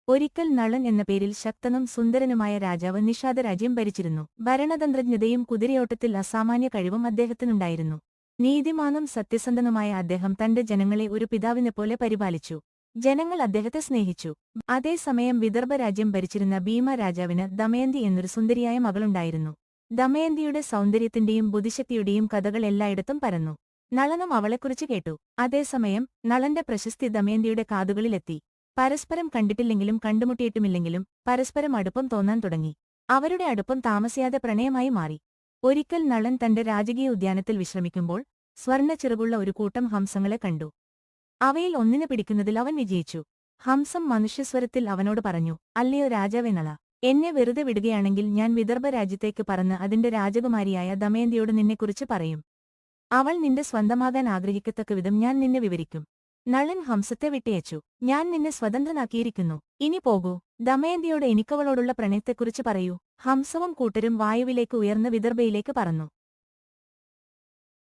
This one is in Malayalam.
ഒരിക്കൽ നളൻ എന്ന പേരിൽ ശക്തനും സുന്ദരനുമായ രാജാവ് നിഷാദരാജ്യം ഭരിച്ചിരുന്നു. ഭരണതന്ത്രജ്ഞതയും കുതിരയോട്ടത്തിൽ അസാമാന്യ കഴിവും അദ്ദേഹത്തിനുണ്ടായിരുന്നു. നീതിമാനും സത്യസന്ധനുമായ അദ്ദേഹം തന്റെ ജനങ്ങളെ ഒരു പിതാവിനെപ്പോലെ പരിപാലിച്ചു. ജനങ്ങൾ അദ്ദേഹത്തെ സ്നേഹിച്ചു. അതേസമയം വിദർഭ രാജ്യം ഭരിച്ചിരുന്ന ഭീമ രാജാവിന് ദമയന്തി എന്നൊരു സുന്ദരിയായ മകളുണ്ടായിരുന്നു. ദമയന്തിയുടെ സൗന്ദര്യത്തിന്റെയും ബുദ്ധിശക്തിയുടെയും കഥകൾ എല്ലായിടത്തും പരന്നു. നളനും അവളെക്കുറിച്ച് കേട്ടു. അതേസമയം നളന്റെ പ്രശസ്തി ദമയന്തിയുടെ കാതുകളിലെത്തി. പരസ്പരം കണ്ടിട്ടില്ലെങ്കിലും കണ്ടുമുട്ടിയിട്ടുമില്ലെങ്കിലും പരസ്പരം അടുപ്പം തോന്നാൻ തുടങ്ങി. അവരുടെ അടുപ്പം താമസിയാതെ പ്രണയമായി മാറി. ഒരിക്കൽ നളൻ തന്റെ രാജകീയ ഉദ്യാനത്തിൽ വിശ്രമിക്കുമ്പോൾ സ്വർണ്ണ ചിറകുള്ള ഒരു കൂട്ടം ഹംസങ്ങളെ കണ്ടു. അവയിൽ ഒന്നിനെ പിടിക്കുന്നതിൽ അവൻ വിജയിച്ചു. ഹംസം മനുഷ്യസ്വരത്തിൽ അവനോട് പറഞ്ഞു, "അല്ലയോ രാജാവേ നള, എന്നെ വെറുതെ വിടുകയാണെങ്കിൽ ഞാൻ വിദർഭ രാജ്യത്തേക്ക് പറന്ന് അതിന്റെ രാജകുമാരിയായ ദമയന്തിയോട് നിന്നെക്കുറിച്ച് പറയും. അവൾ നിന്റെ സ്വന്തമാകാൻ ആഗ്രഹിക്കത്തക്കവിധം ഞാൻ നിന്നെ വിവരിക്കും." നളൻ ഹംസത്തെ വിട്ടയച്ചു. "ഞാൻ നിന്നെ സ്വതന്ത്രനാക്കിയിരിക്കുന്നു. ഇനി പോകൂ. ദമയന്തിയോട് എനിക്കവളോടുള്ള പ്രണയത്തെക്കുറിച്ച് പറയൂ." ഹംസവും കൂട്ടരും വായുവിലേക്ക് ഉയർന്ന് വിദർഭയിലേക്ക് പറന്നു.